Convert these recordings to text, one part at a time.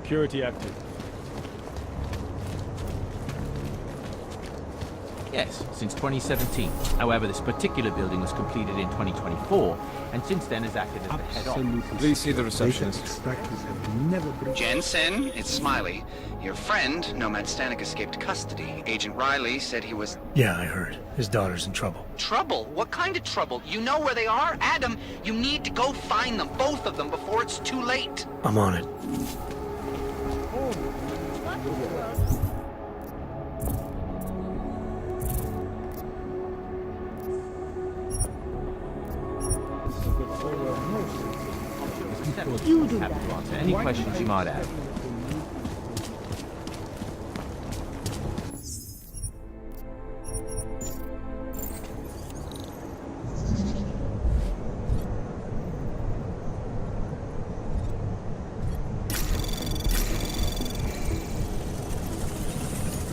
security active? Yes, since 2017. However, this particular building was completed in 2024, and since then has acted as the head office. Please see the receptionist. Jensen, it's Smiley. Your friend, Nomad Stanek, escaped custody. Agent Riley said he was... Yeah, I heard. His daughter's in trouble. Trouble? What kind of trouble? You know where they are? Adam, you need to go find them, both of them, before it's too late. I'm on it. You have to answer any questions you might have.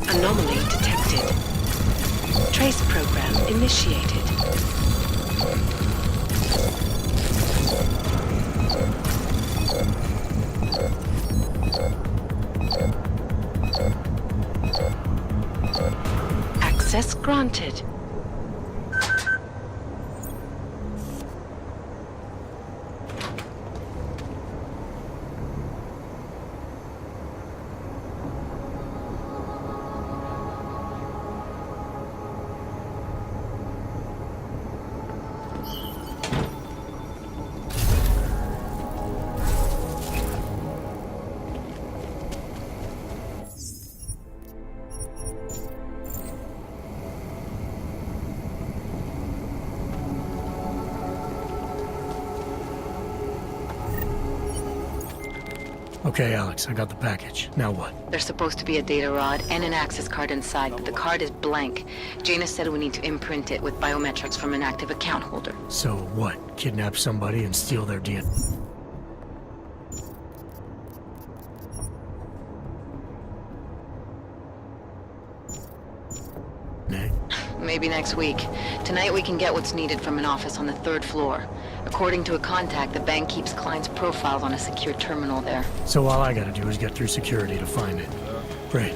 Anomaly detected. Trace program initiated. Access granted. Okay, Alex, I got the package. Now what? There's supposed to be a data rod and an access card inside, but the card is blank. Jaina said we need to imprint it with biometrics from an active account holder. So what? Kidnap somebody and steal their DNA? Maybe next week. Tonight we can get what's needed from an office on the 3rd floor. According to a contact, the bank keeps clients' profiles on a secure terminal there. So all I gotta do is get through security to find it. Great.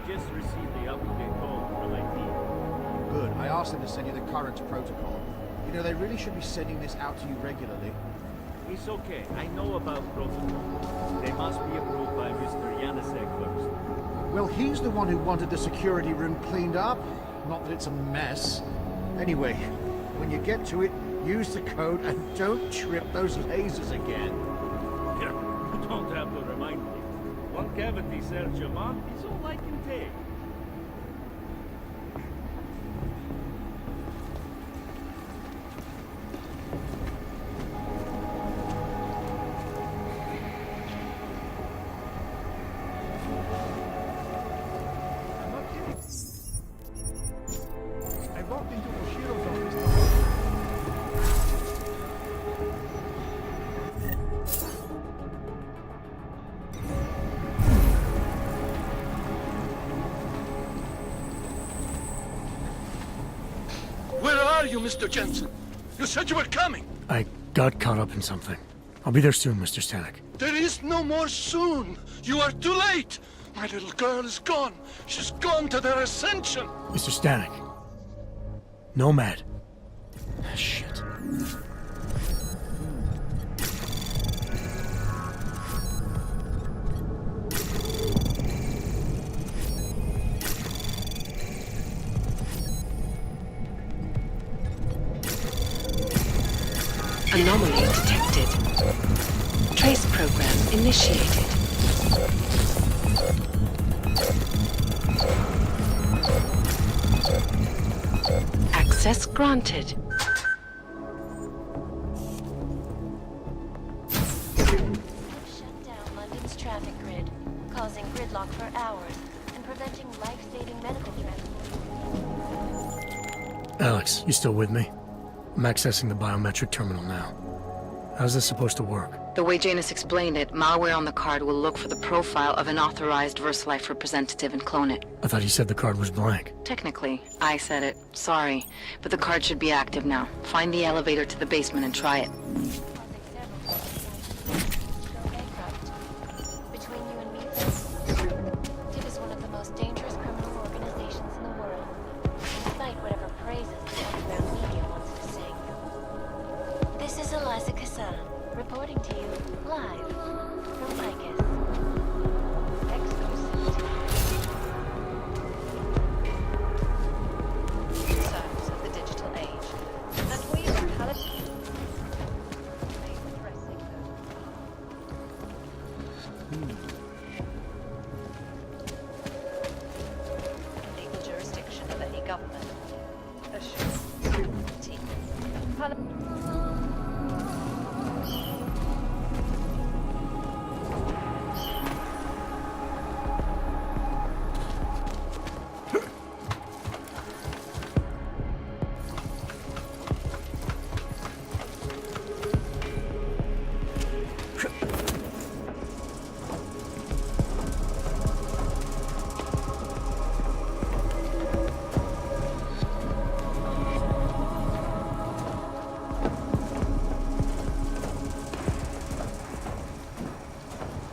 Just received the up-to-date code from my team. Good. I asked them to send you the current protocol. You know, they really should be sending this out to you regularly. It's okay. I know about protocol. They must be approved by Mr. Janasek first. Well, he's the one who wanted the security room cleaned up. Not that it's a mess. Anyway, when you get to it, use the code and don't trip those lasers again. Yeah, you don't have to remind me. One cavity search a month is all I can take. I'm not kidding. I walked into Oshiro's office. Where are you, Mr. Jensen? You said you were coming. I got caught up in something. I'll be there soon, Mr. Stanek. There is no more soon. You are too late. My little girl is gone. She's gone to their ascension. Mr. Stanek. Nomad. Shit. Anomaly detected. Trace program initiated. Access granted. Shut down London's traffic grid, causing gridlock for hours and preventing life-saving medical transport. Alex, you still with me? I'm accessing the biometric terminal now. How's this supposed to work? The way Janus explained it, malware on the card will look for the profile of an authorized VersaLife representative and clone it. I thought you said the card was blank. Technically, I said it. Sorry. But the card should be active now. Find the elevator to the basement and try it. Between you and me, DIV is one of the most dangerous criminal organizations in the world, despite whatever praises the underground media wants to sing. This is Eliza Cassan, reporting to you live from Lycus. Exclusivity. Sons of the digital age. And we are Halifax. Legal jurisdiction of any government. Assured.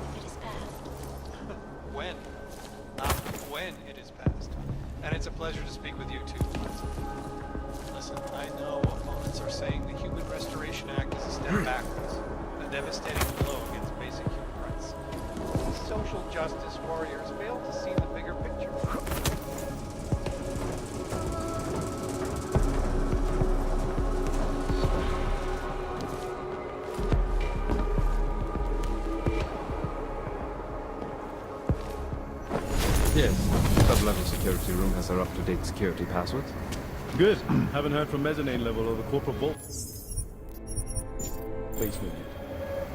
It is past. When it is past. And it's a pleasure to speak with you too. Listen, I know opponents are saying the Human Restoration Act is a step backwards, a devastating blow against basic human rights. These social justice warriors fail to see the bigger picture. Yes, sub-level security room has our up-to-date security passwords. Good. Haven't heard from mezzanine level or the corporate vault. Basement.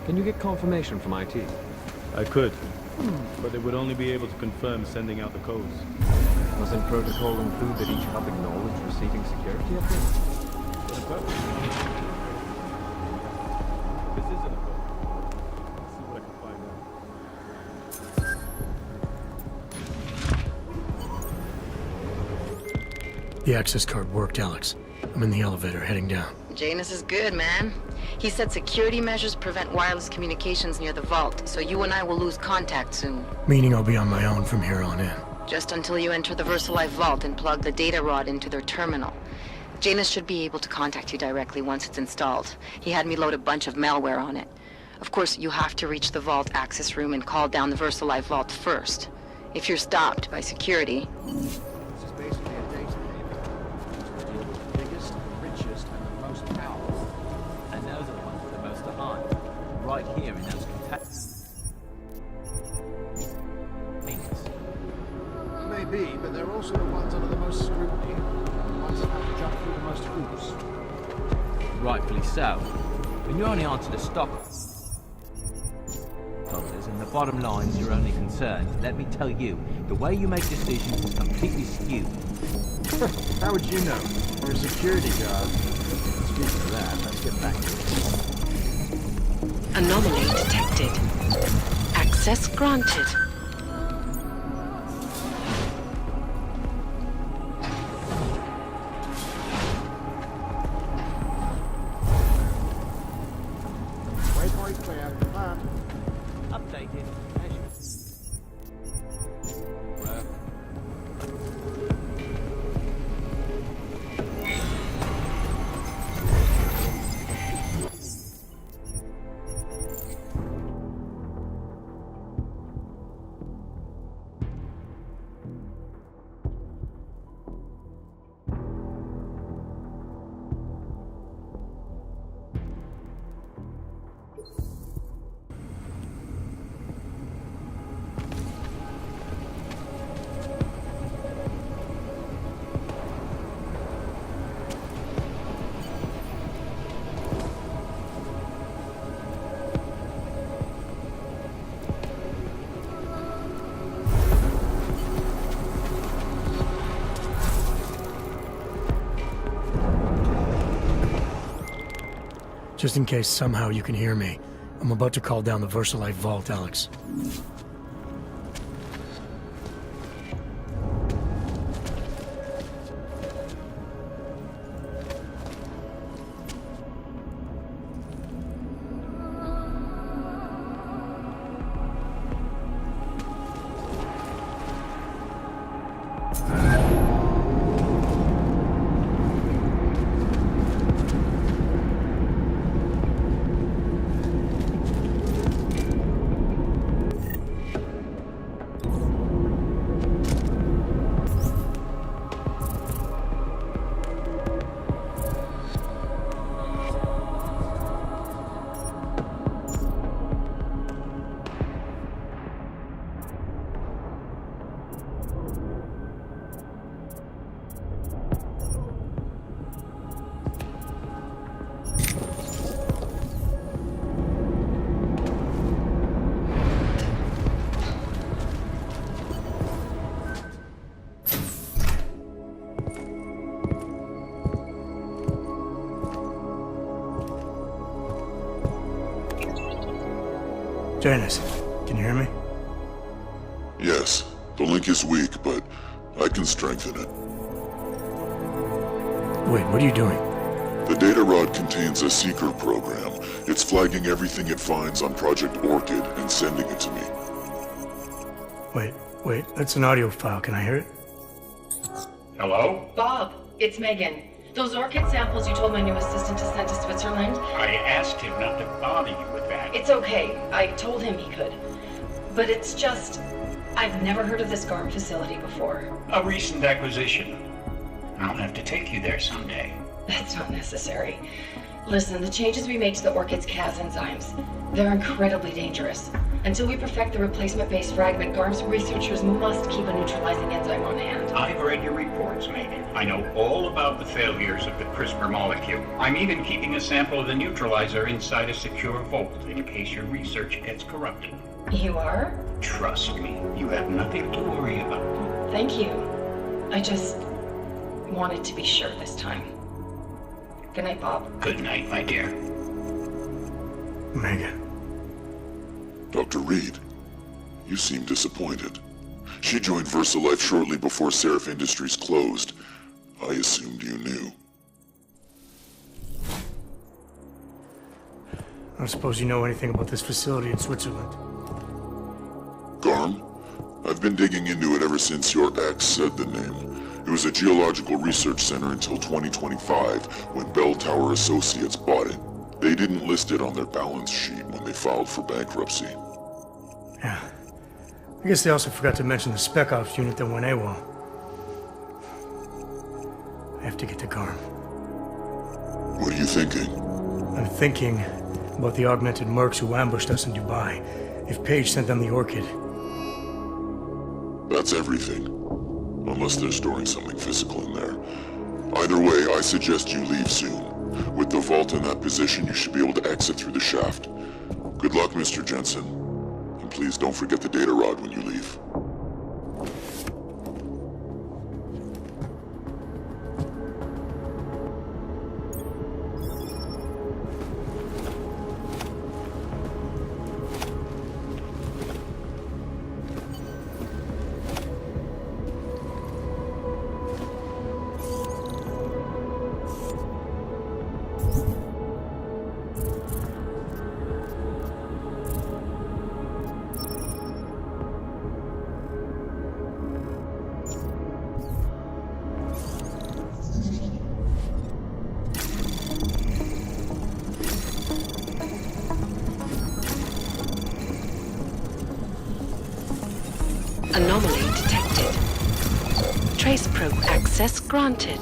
Can you get confirmation from IT? I could, but they would only be able to confirm sending out the codes. Doesn't protocol include that each hub acknowledge receiving security updates? This isn't a code. Let's see what I can find out. The access card worked, Alex. I'm in the elevator, heading down. Janus is good, man. He said security measures prevent wireless communications near the vault, so you and I will lose contact soon. Meaning I'll be on my own from here on in. Just until you enter the VersaLife vault and plug the data rod into their terminal. Janus should be able to contact you directly once it's installed. He had me load a bunch of malware on it. Of course, you have to reach the vault access room and call down the VersaLife vault first. If you're stopped by security... This is basically a data haven. To deal with the biggest, the richest, and the most powerful. And those are the ones with the most to hide. Right here in those containers. Maybe, but they're also the ones under the most scrutiny. The ones that have to jump through the most hoops. Rightfully so. When you're only onto the stock holders and the bottom line's your only concern, let me tell you, the way you make decisions is completely skewed. How would you know? You're a security guard. Speaking of that, let's get back to it. Anomaly detected. Access granted. Waypoint clear. Land. Updated measures. Just in case somehow you can hear me, I'm about to call down the VersaLife vault, Alex. Janice, can you hear me? Yes. The link is weak, but I can strengthen it. Wait, what are you doing? The data rod contains a seeker program. It's flagging everything it finds on Project Orchid and sending it to me. Wait, that's an audio file. Can I hear it? Hello? Bob, it's Megan. Those orchid samples you told my new assistant to send to Switzerland? I asked him not to bother you with that. It's okay. I told him he could. But it's just... I've never heard of this GARM facility before. A recent acquisition. I'll have to take you there someday. That's not necessary. Listen, the changes we make to the orchid's Cas enzymes, they're incredibly dangerous. Until we perfect the replacement-based fragment, GARM's researchers must keep a neutralizing enzyme on hand. I've read your reports, Megan. I know all about the failures of the CRISPR molecule. I'm even keeping a sample of the neutralizer inside a secure vault in case your research gets corrupted. You are? Trust me, you have nothing to worry about. Thank you. I just wanted to be sure this time. Good night, Bob. Good night, my dear. Megan. Dr. Reed, you seem disappointed. She joined VersaLife shortly before Seraph Industries closed. I assumed you knew. I don't suppose you know anything about this facility in Switzerland. GARM? I've been digging into it ever since your ex said the name. It was a geological research center until 2025, when Bell Tower Associates bought it. They didn't list it on their balance sheet when they filed for bankruptcy. Yeah. I guess they also forgot to mention the Spec Ops unit that went AWOL. I have to get to GARM. What are you thinking? I'm thinking about the augmented mercs who ambushed us in Dubai. If Paige sent them the Orchid. That's everything. Unless they're storing something physical in there. Either way, I suggest you leave soon. With the vault in that position, you should be able to exit through the shaft. Good luck, Mr. Jensen. And please don't forget the data rod when you leave. Anomaly detected. Trace probe access granted.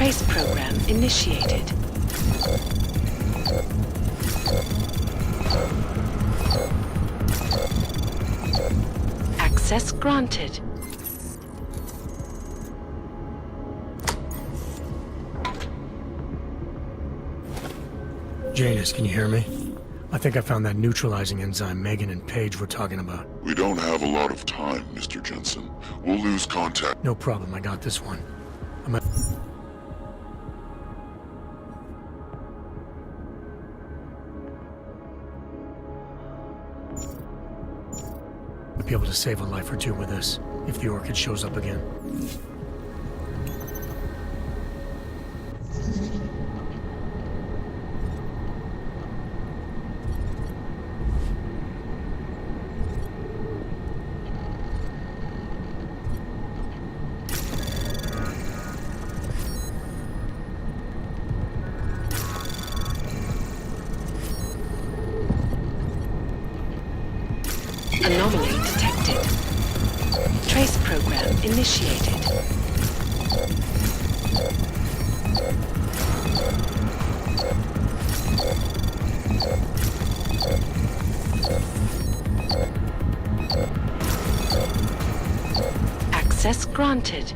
Trace program initiated. Access granted. Janus, can you hear me? I think I found that neutralizing enzyme Megan and Paige were talking about. We don't have a lot of time, Mr. Jensen. We'll lose contact. No problem, I got this one. I'll be able to save a life or two with this, if the Orchid shows up again. Anomaly detected. Trace program initiated. Access granted.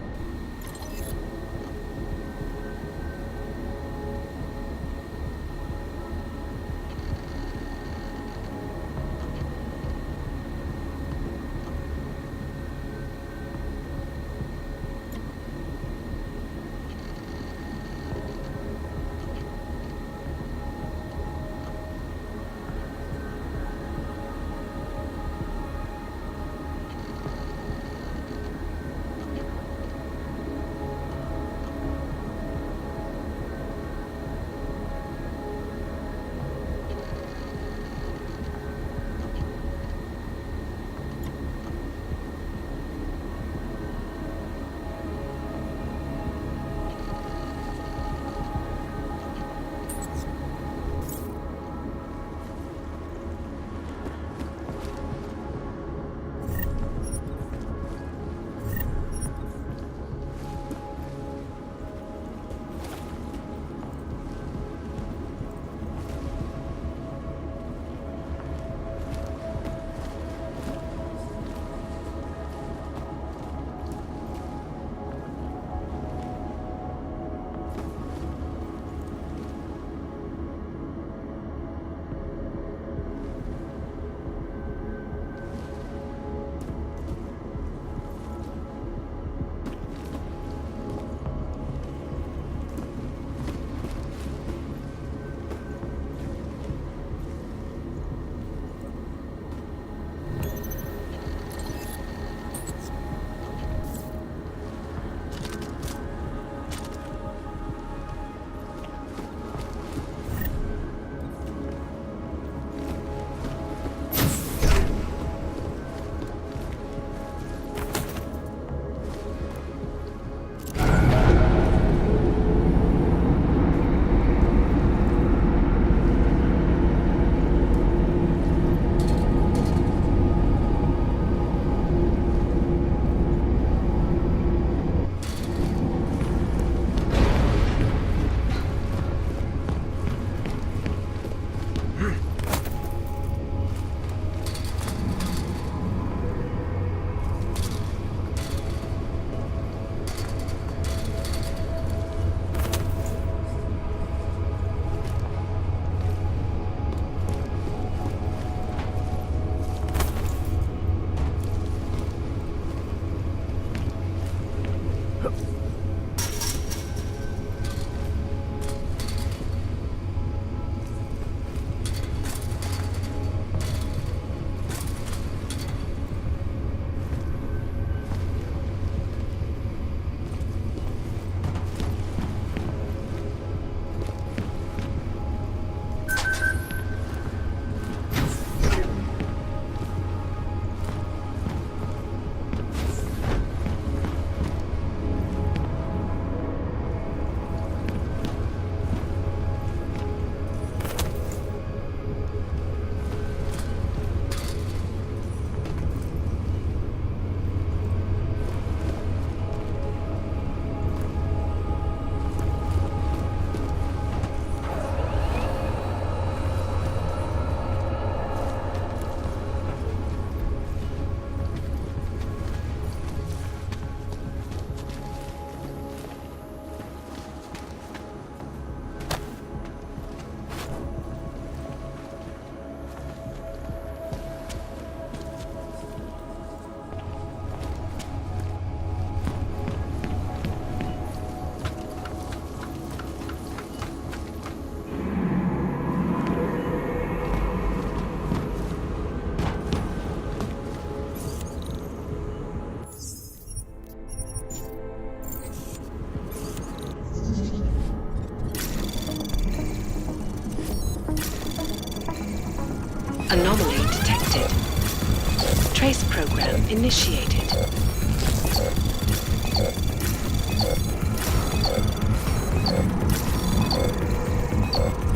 Trace program initiated.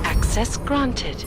Access granted.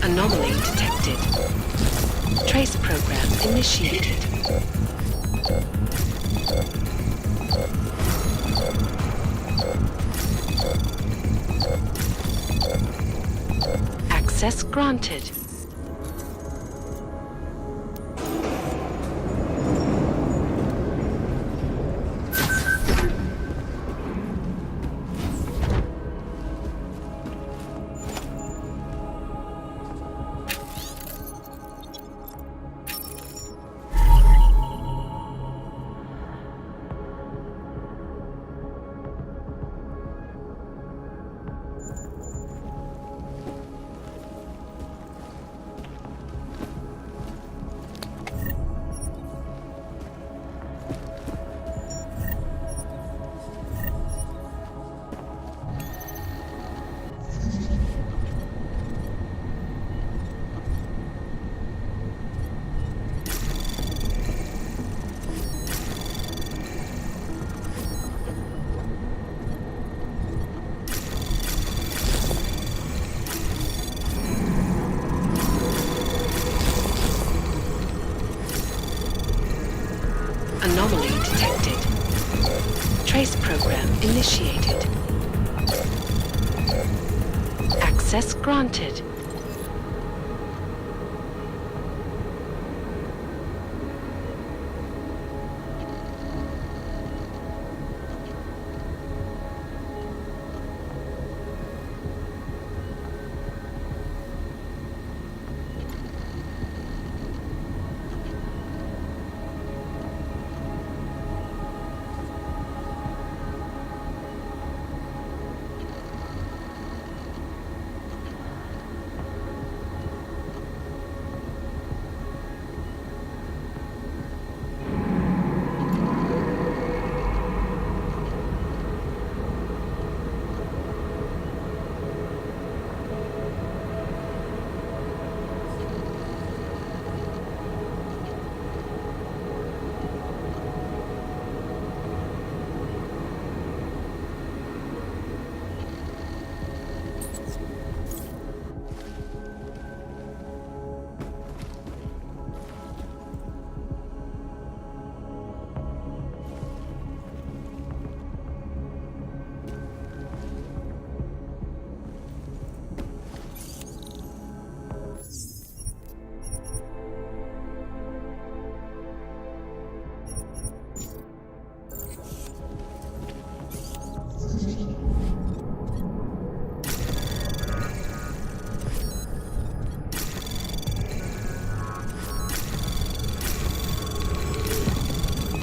Anomaly detected. Trace program initiated. Access granted. Anomaly detected. Trace program initiated. Access granted.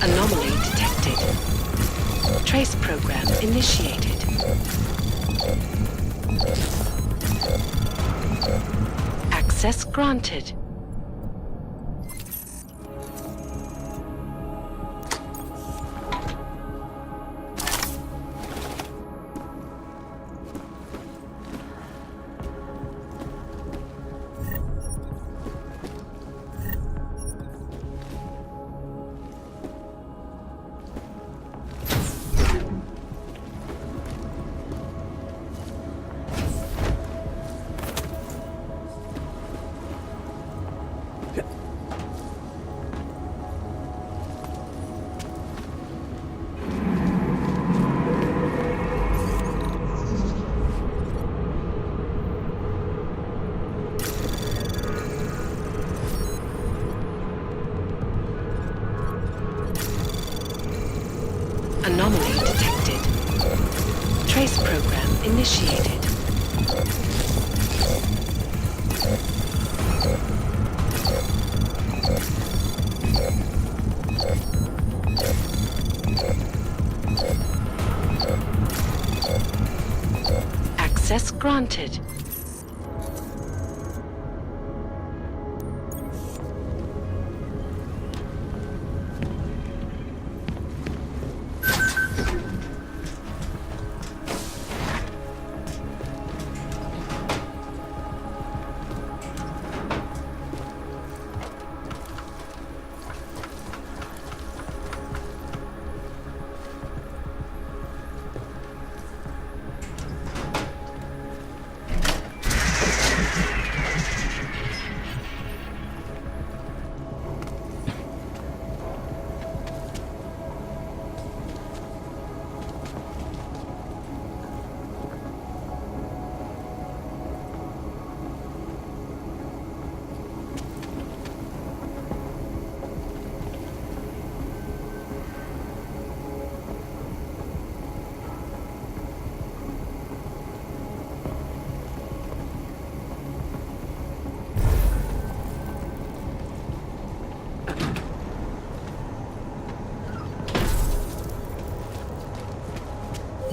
Anomaly detected. Trace program initiated. Access granted. initiated. Access granted.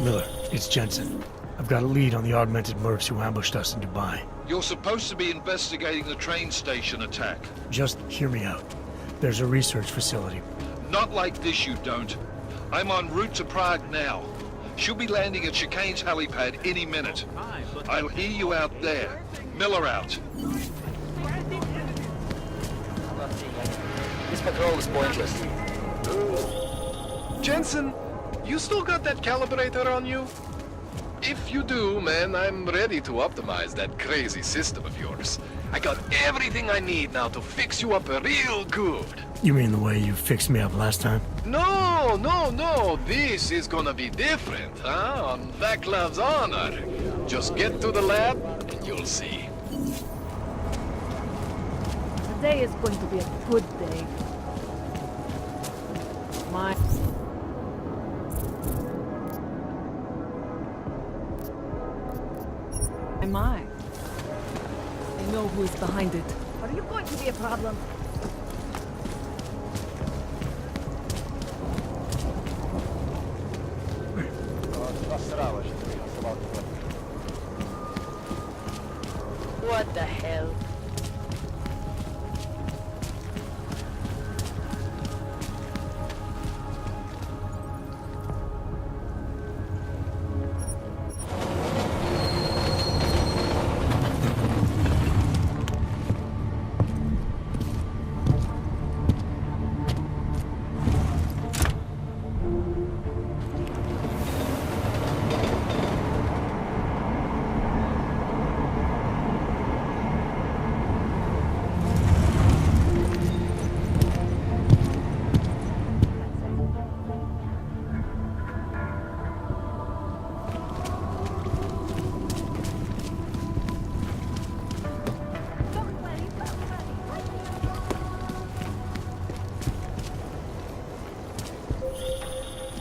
Miller, it's Jensen. I've got a lead on the augmented mercs who ambushed us in Dubai. You're supposed to be investigating the train station attack. Just hear me out. There's a research facility. Not like this, you don't. I'm en route to Prague now. She'll be landing at Chicane's helipad any minute. I'll hear you out there. Miller out. This patrol is pointless. Jensen, you still got that calibrator on you? If you do, man, I'm ready to optimize that crazy system of yours. I got everything I need now to fix you up real good. You mean the way you fixed me up last time? No, no, no. This is gonna be different, huh? On Vaclav's honor. Just get to the lab and you'll see. Today is going to be a good day. My... My. I know who is behind it. Are you going to be a problem? What the hell?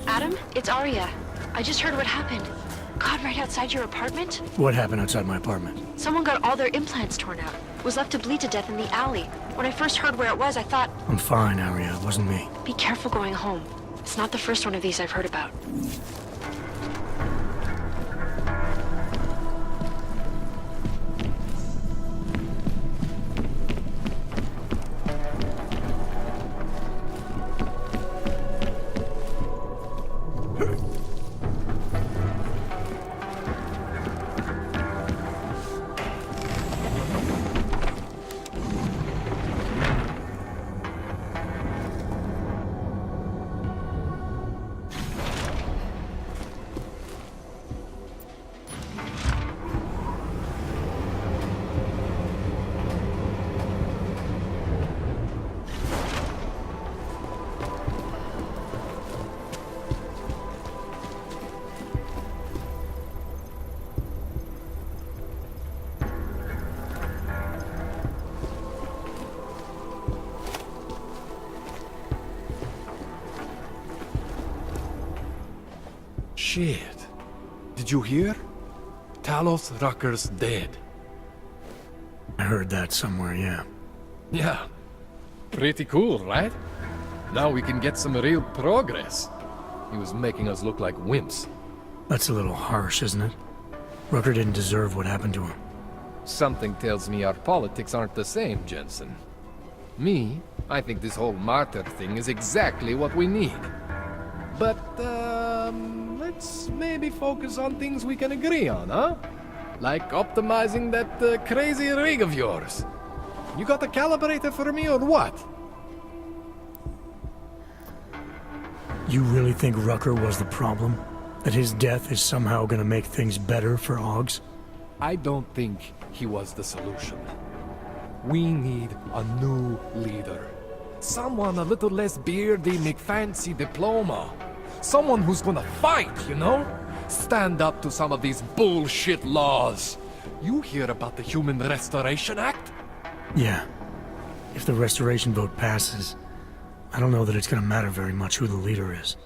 Adam, it's Arya. I just heard what happened. God, right outside your apartment? What happened outside my apartment? Someone got all their implants torn out. Was left to bleed to death in the alley. When I first heard where it was, I thought... I'm fine, Arya. It wasn't me. Be careful going home. It's not the first one of these I've heard about. Shit. Did you hear? Talos Rucker's dead. I heard that somewhere, yeah. Yeah. Pretty cool, right? Now we can get some real progress. He was making us look like wimps. That's a little harsh, isn't it? Rucker didn't deserve what happened to him. Something tells me our politics aren't the same, Jensen. Me, I think this whole martyr thing is exactly what we need. But, let's maybe focus on things we can agree on, huh? Like optimizing that crazy rig of yours. You got a calibrator for me or what? You really think Rucker was the problem? That his death is somehow gonna make things better for Augs? I don't think he was the solution. We need a new leader. Someone a little less beardy McFancy diploma. Someone who's gonna fight, you know? Stand up to some of these bullshit laws. You hear about the Human Restoration Act? Yeah. If the restoration vote passes, I don't know that it's gonna matter very much who the leader is.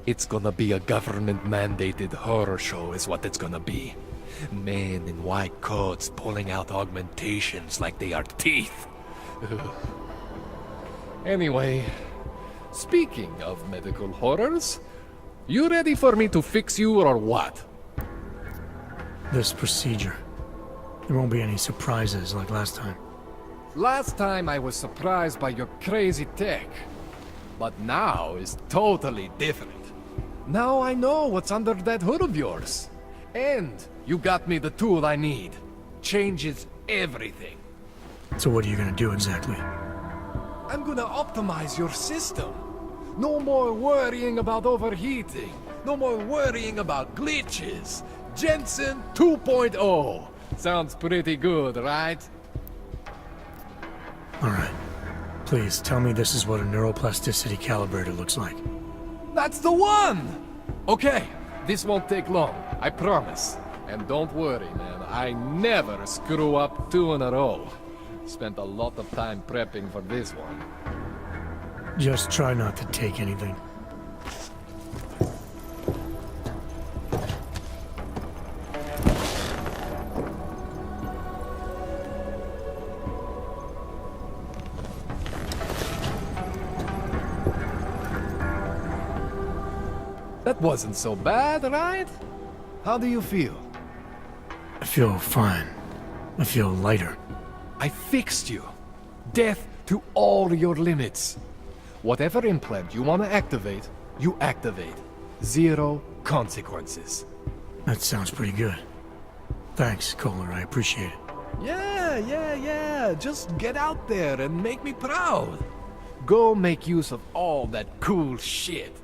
It's gonna be a government-mandated horror show is what it's gonna be. Men in white coats pulling out augmentations like they are teeth. Anyway, speaking of medical horrors, you ready for me to fix you or what? This procedure. There won't be any surprises like last time. Last time I was surprised by your crazy tech. But now is totally different. Now I know what's under that hood of yours. And you got me the tool I need. Changes everything. So what are you gonna do exactly? I'm gonna optimize your system. No more worrying about overheating. No more worrying about glitches. Jensen 2.0. Sounds pretty good, right? Alright. Please, tell me this is what a neuroplasticity calibrator looks like. That's the one! Okay, this won't take long, I promise. And don't worry, man, I never screw up 2 in a row. Spent a lot of time prepping for this one. Just try not to take anything. That wasn't so bad, right? How do you feel? I feel fine. I feel lighter. I fixed you. Death to all your limits. Whatever implant you want to activate, you activate. 0 consequences. That sounds pretty good. Thanks, Kohler. I appreciate it. Yeah. Just get out there and make me proud. Go make use of all that cool shit.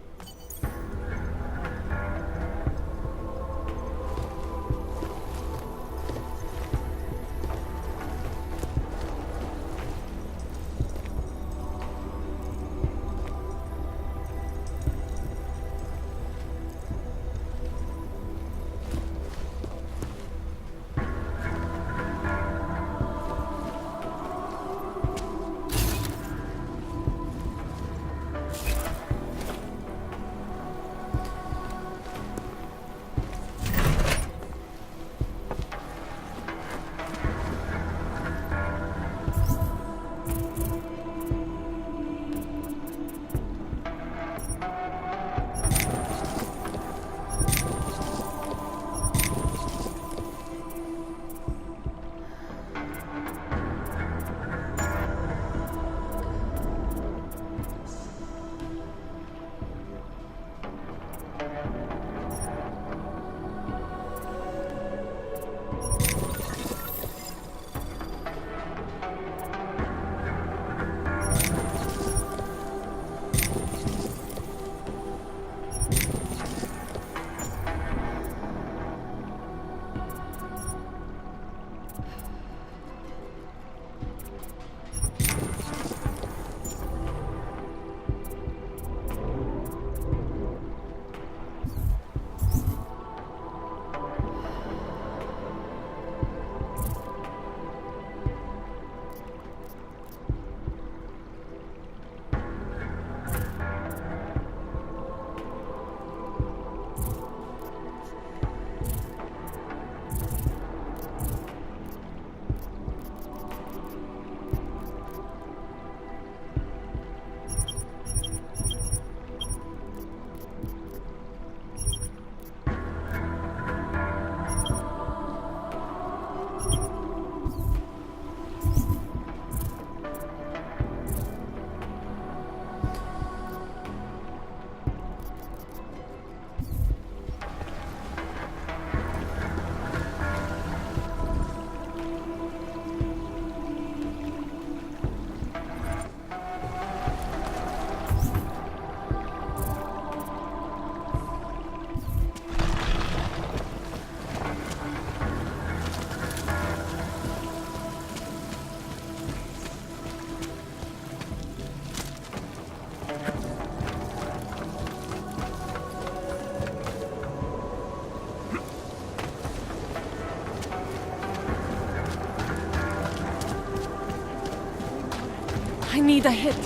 I need a hit.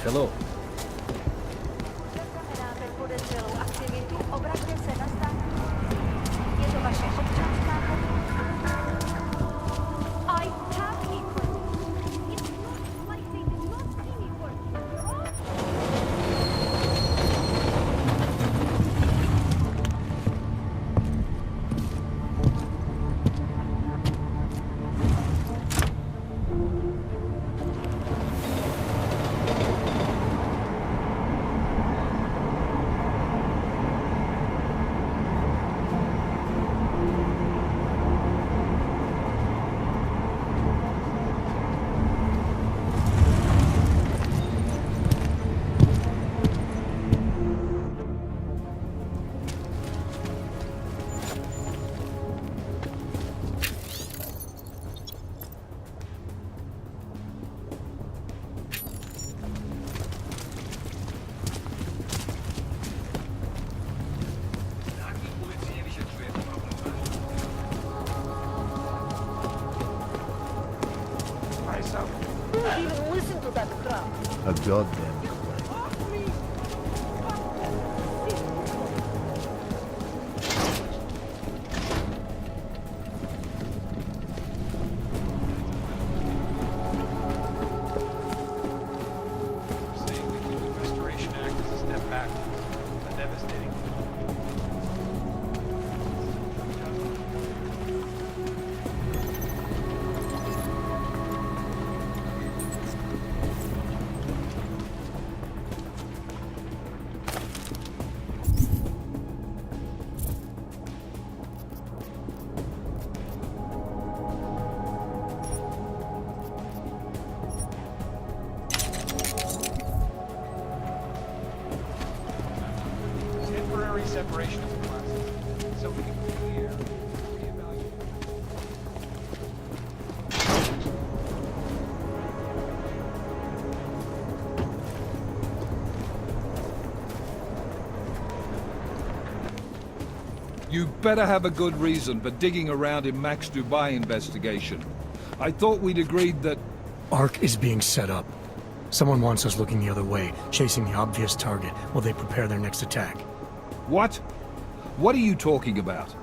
Hello. Even listen to that crap. A goddamn Saying the Human Restoration Act is a step back. A devastating. Temporary separation of the classes, so we can clear, reevaluate. You better have a good reason for digging around in Mac's Dubai investigation. I thought we'd agreed that... Ark is being set up. Someone wants us looking the other way, chasing the obvious target while they prepare their next attack. What? What are you talking about?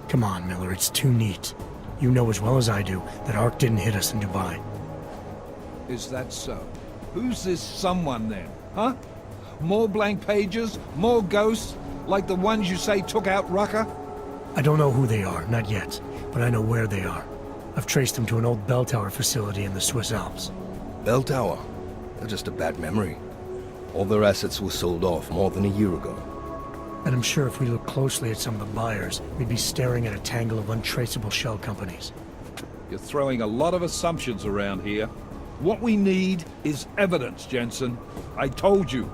Come on, Miller, it's too neat. You know as well as I do that Ark didn't hit us in Dubai. Is that so? Who's this someone then, huh? More blank pages? More ghosts? Like the ones you say took out Rucker? I don't know who they are, not yet, but I know where they are. I've traced them to an old bell tower facility in the Swiss Alps. Bell Tower? They're just a bad memory. All their assets were sold off more than a year ago. And I'm sure if we look closely at some of the buyers, we'd be staring at a tangle of untraceable shell companies. You're throwing a lot of assumptions around here. What we need is evidence, Jensen. I told you.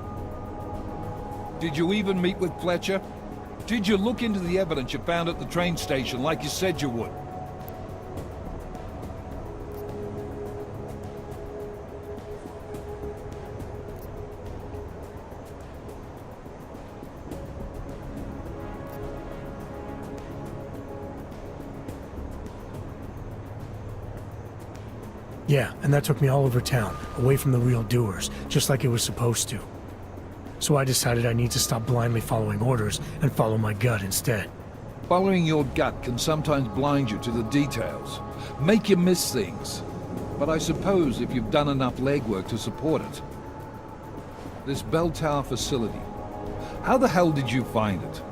Did you even meet with Fletcher? Did you look into the evidence you found at the train station like you said you would? Yeah, and that took me all over town, away from the real doers, just like it was supposed to. So I decided I need to stop blindly following orders and follow my gut instead. Following your gut can sometimes blind you to the details, make you miss things. But I suppose if you've done enough legwork to support it. This bell tower facility, how the hell did you find it?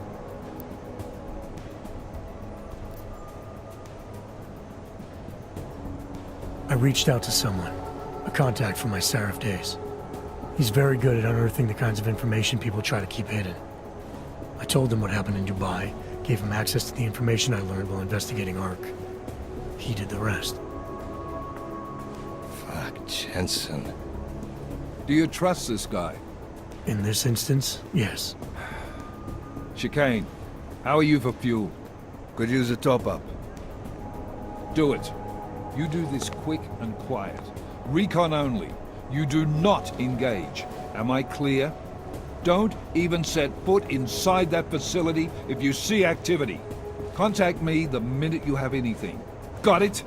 I reached out to someone, a contact from my Seraph days. He's very good at unearthing the kinds of information people try to keep hidden. I told him what happened in Dubai, gave him access to the information I learned while investigating Ark. He did the rest. Fuck, Jensen. Do you trust this guy? In this instance, yes. Chicane, how are you for fuel? Could use a top-up. Do it. You do this quick and quiet. Recon only. You do not engage. Am I clear? Don't even set foot inside that facility if you see activity. Contact me the minute you have anything. Got it?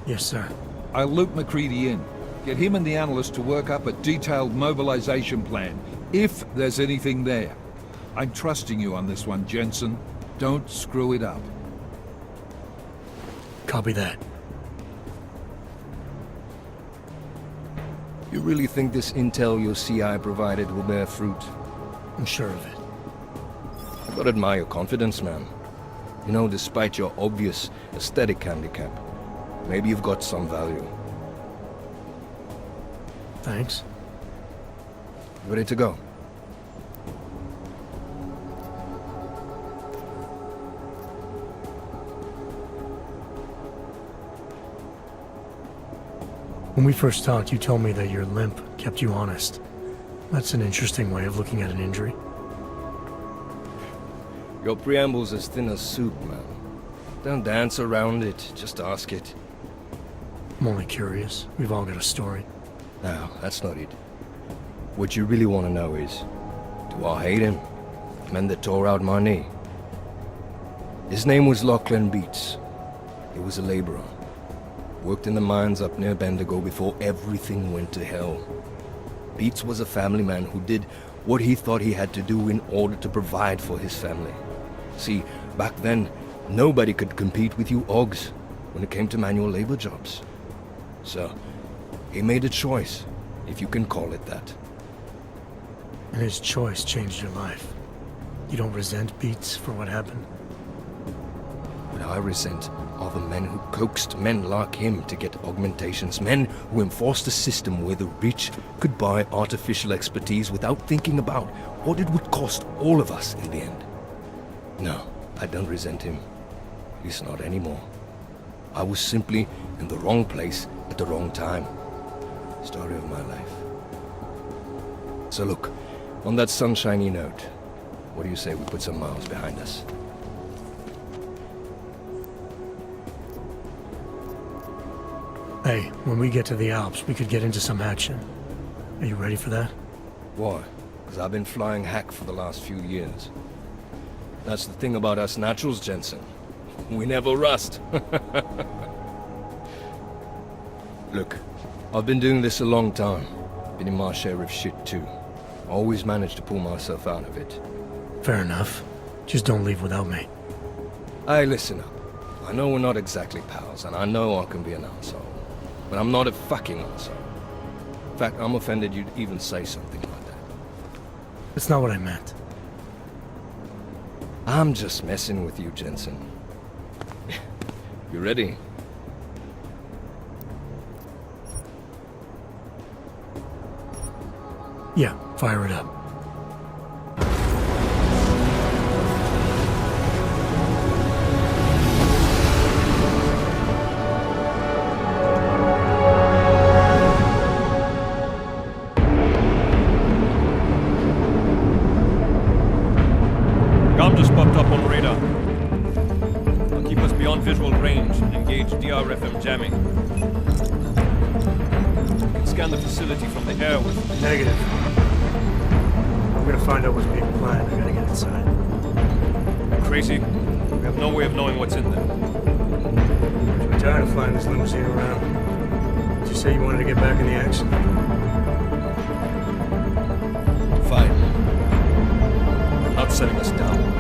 Yes, sir. I'll loop McCready in. Get him and the analyst to work up a detailed mobilization plan, if there's anything there. I'm trusting you on this one, Jensen. Don't screw it up. Copy that. You really think this intel your CI provided will bear fruit? I'm sure of it. I gotta admire your confidence, man. You know, despite your obvious aesthetic handicap, maybe you've got some value. Thanks. Ready to go? When we first talked, you told me that your limp kept you honest. That's an interesting way of looking at an injury. Your preamble's as thin as soup, man. Don't dance around it, just ask it. I'm only curious. We've all got a story. No, that's not it. What you really want to know is, do I hate him? Men that tore out my knee. His name was Lachlan Beats. He was a laborer. Worked in the mines up near Bendigo before everything went to hell. Beats was a family man who did what he thought he had to do in order to provide for his family. See, back then, nobody could compete with you Ogs when it came to manual labor jobs. So, he made a choice, if you can call it that. And his choice changed your life. You don't resent Beats for what happened? What I resent are the men who coaxed men like him to get augmentations, men who enforced a system where the rich could buy artificial expertise without thinking about what it would cost all of us in the end. No, I don't resent him. At least not anymore. I was simply in the wrong place at the wrong time. Story of my life. So look, on that sunshiny note, what do you say we put some miles behind us? Hey, when we get to the Alps, we could get into some action. Are you ready for that? Why? Because I've been flying hack for the last few years. That's the thing about us naturals, Jensen. We never rust. Look, I've been doing this a long time. Been in my share of shit too. Always managed to pull myself out of it. Fair enough. Just don't leave without me. Hey, listen up. I know we're not exactly pals, and I know I can be an asshole. But I'm not a fucking asshole. In fact, I'm offended you'd even say something like that. That's not what I meant. I'm just messing with you, Jensen. You ready? Yeah, fire it up. Gom just popped up on radar. They'll keep us beyond visual range and engage DRFM jamming. You can scan the facility from the air with... Negative. I'm gonna find out what's being planned. I gotta get inside. Crazy. We have no way of knowing what's in there. I'm tired of flying this limousine around. Did you say you wanted to get back in the action? Fine. I'm not setting us down.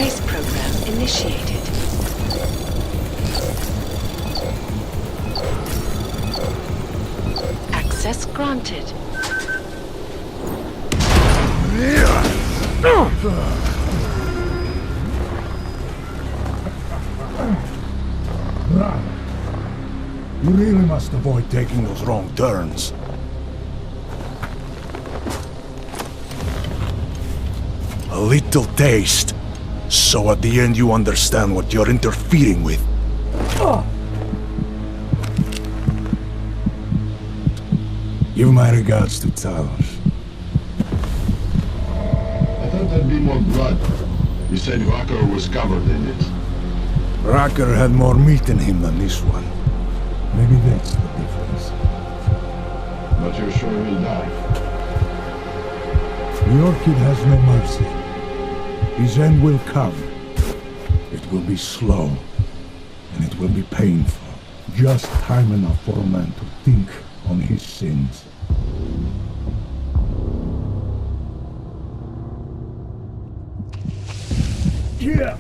Space program initiated. Access granted. You really must avoid taking those wrong turns. A little taste, so at the end you understand what you're interfering with. Give my regards to Talos. I thought there'd be more blood. You said Rucker was covered in it. Rucker had more meat in him than this one. Maybe that's the difference. But you're sure he'll die? The Orchid has no mercy. His end will come. It will be slow, and it will be painful. Just time enough for a man to think on his sins. Yeah!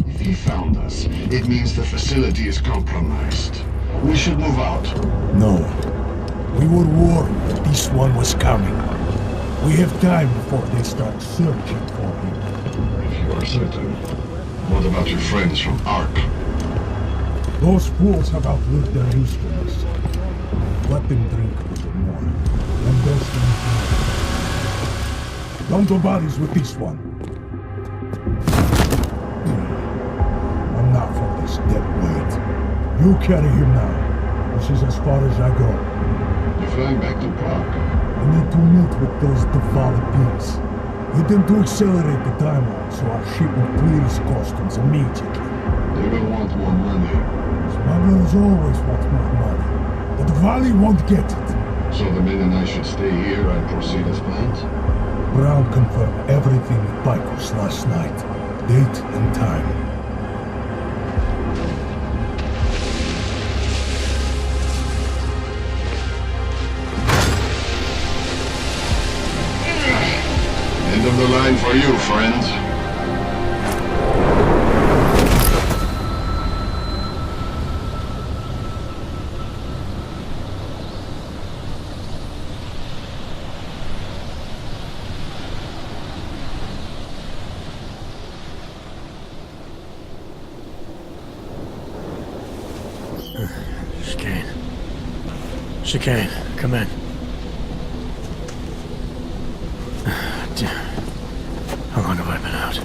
If he found us, it means the facility is compromised. We should move out. No. We were warned that this one was coming. We have time before they start searching for him. If you are certain. What about your friends from Ark? Those fools have outlived their usefulness. Let them drink a little more, and there's the Don't do bodies with this one. Enough of this dead weight. You carry him now. This is as far as I go. You're flying back to Prague. I need to meet with those devoted pigs. Get them to accelerate the timeline so our ship will clear its customs immediately. They will want more money. Smugglers always want more money, but the Valley won't get it. So the men and I should stay here and proceed as planned? Brown confirmed everything with Picos last night. Date and time. End of the line for you, friends. Chicane, come in. How long have I been out?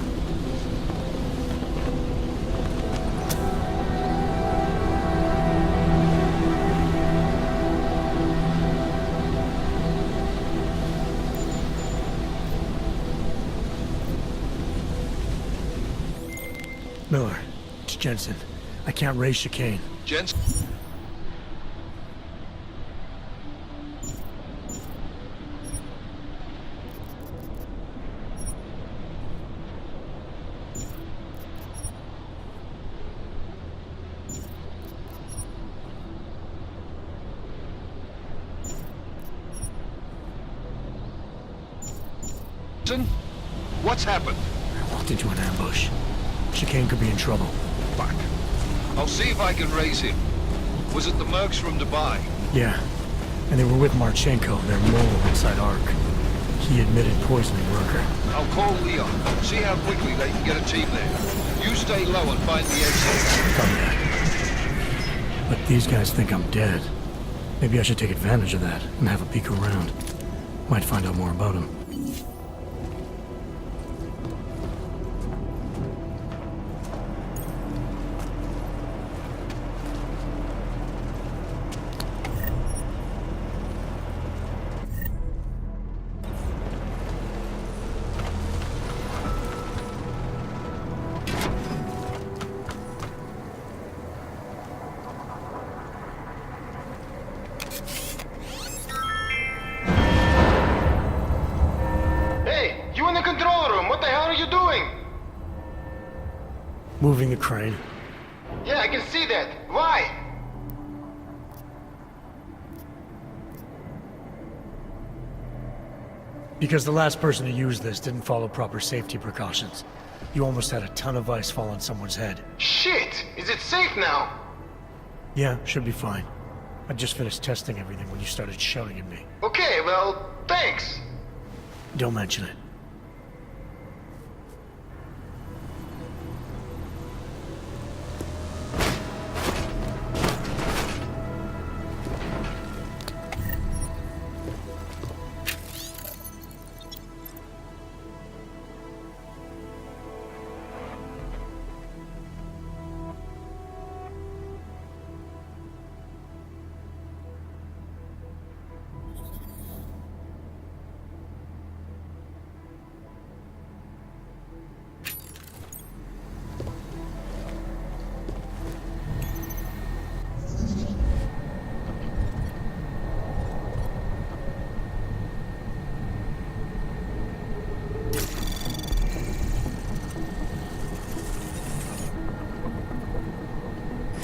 Miller, it's Jensen. I can't raise Chicane. Jensen? What's happened? I walked into an ambush. Chicane could be in trouble. Fuck. I'll see if I can raise him. Was it the mercs from Dubai? Yeah. And they were with Marchenko, their mole inside Ark. He admitted poisoning Rucker. I'll call Leon. See how quickly they can get a team there. You stay low and find the exit. Copy that. But these guys think I'm dead. Maybe I should take advantage of that and have a peek around. Might find out more about him. Moving the crane. Yeah, I can see that. Why? Because the last person to use this didn't follow proper safety precautions. You almost had a ton of ice fall on someone's head. Shit! Is it safe now? Yeah, should be fine. I just finished testing everything when you started shouting at me. Okay, well, thanks. Don't mention it.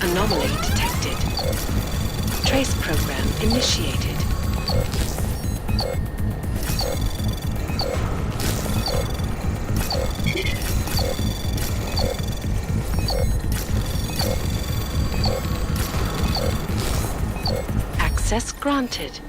Anomaly detected. Trace program initiated. Access granted.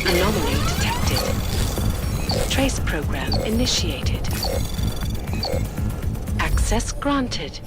Anomaly detected. Trace program initiated. Access granted.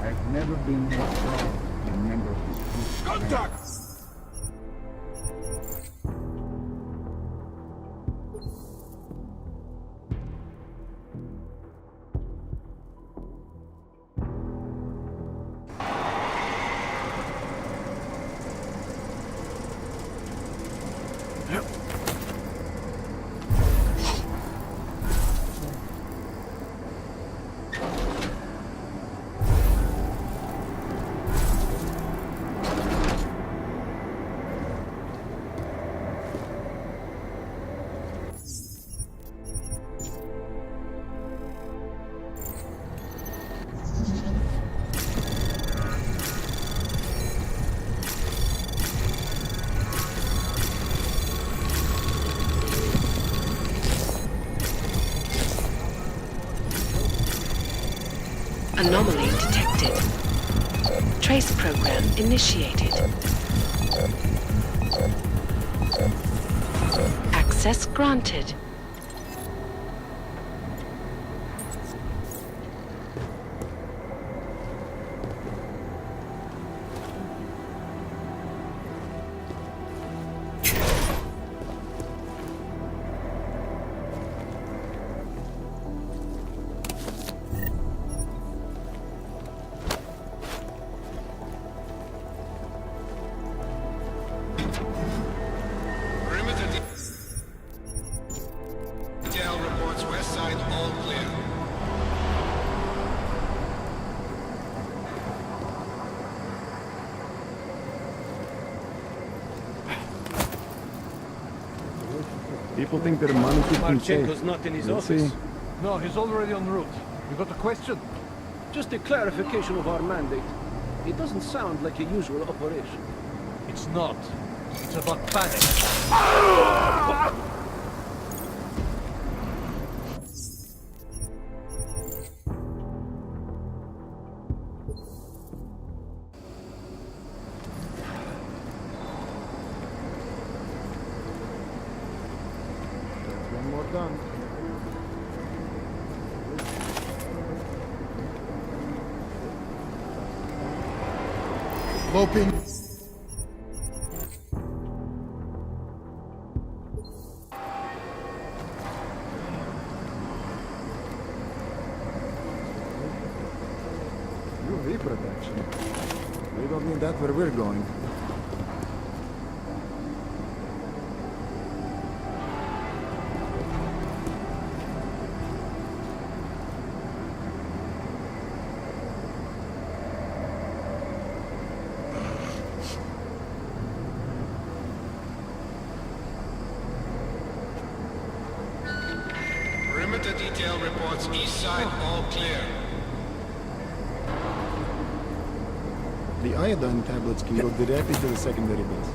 I've never been more proud to be a member of this group. Contact! Trace program initiated. Access granted. Detail reports west side all clear. People think their money keeps them safe. Marchenko's not in his We'll office. see. No, he's already en route. You got a question? Just a clarification of our mandate. It doesn't sound like a usual operation. It's not. It's about panic. One more done. Loping. UV protection. We don't need that where we're going. Perimeter detail reports east side all clear. The iodine tablets can go directly to the secondary base.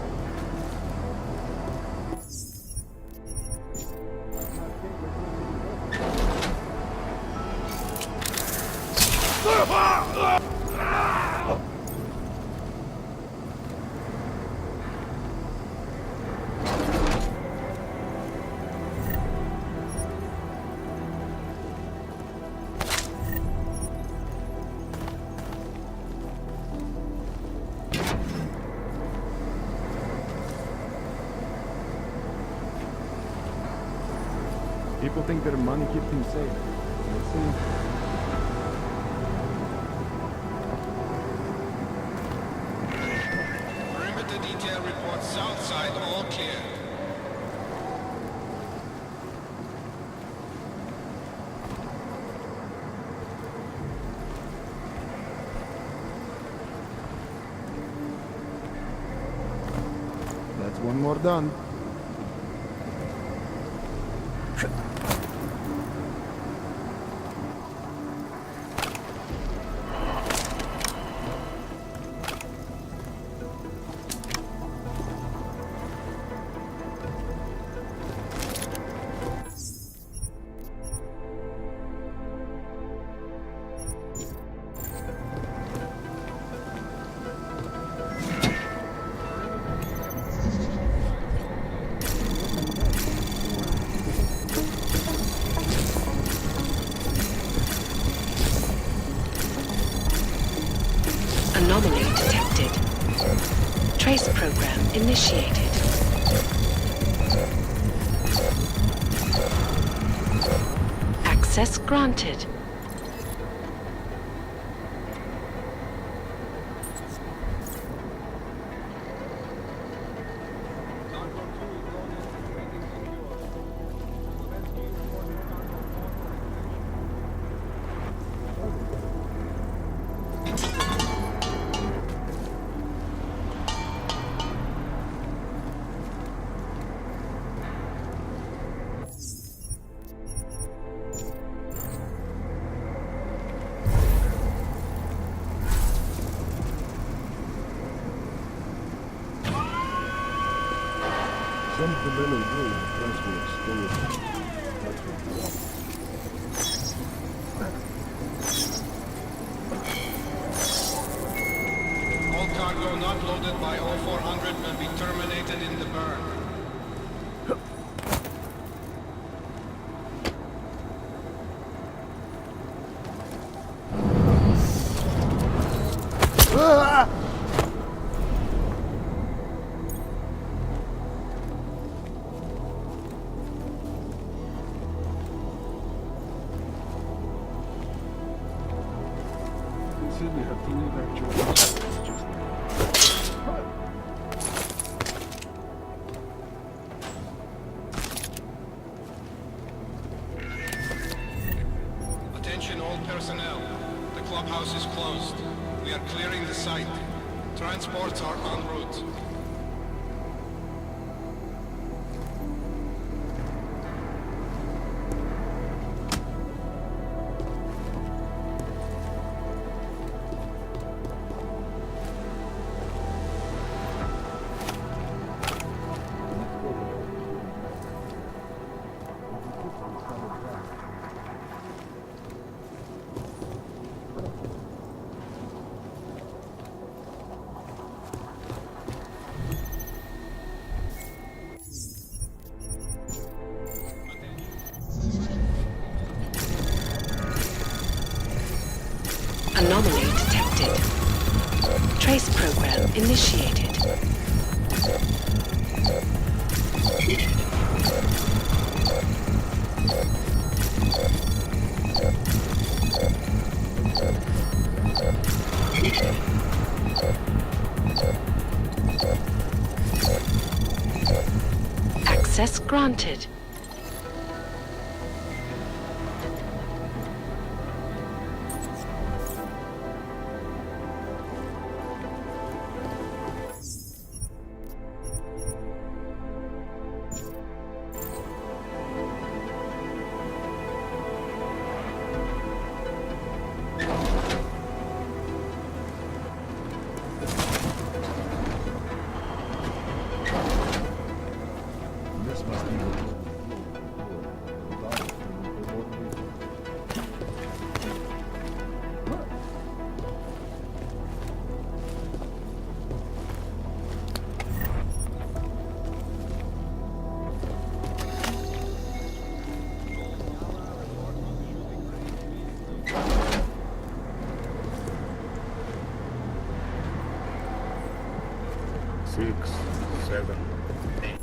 People think their money keeps them safe. Let's see. Perimeter detail reports south side all clear. That's one more done. Anomaly detected. Trace program initiated. Access granted. Some of the men in blue impressed me extremely. That's what you want. cargo not loaded by 0400 will be terminated in the burn. Consider you have to leave actual. Attention all personnel. The clubhouse is closed. We are clearing the site. Transports are en route. Anomaly detected. Trace program initiated. Access granted. This must be Six, 7, 8.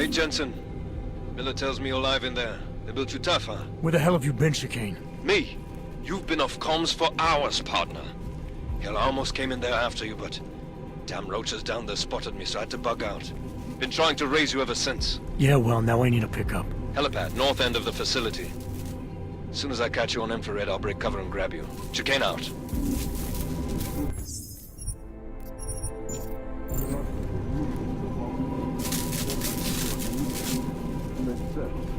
Hey, Jensen. Miller tells me you're alive in there. They built you tough, huh? Where the hell have you been, Chicane? Me? You've been off comms for hours, partner. Hell, I almost came in there after you, but... damn roaches down there spotted me, so I had to bug out. Been trying to raise you ever since. Yeah, well, now I need a pickup. Helipad, north end of the facility. As soon as I catch you on infrared, I'll break cover and grab you. Chicane out. Makes sense.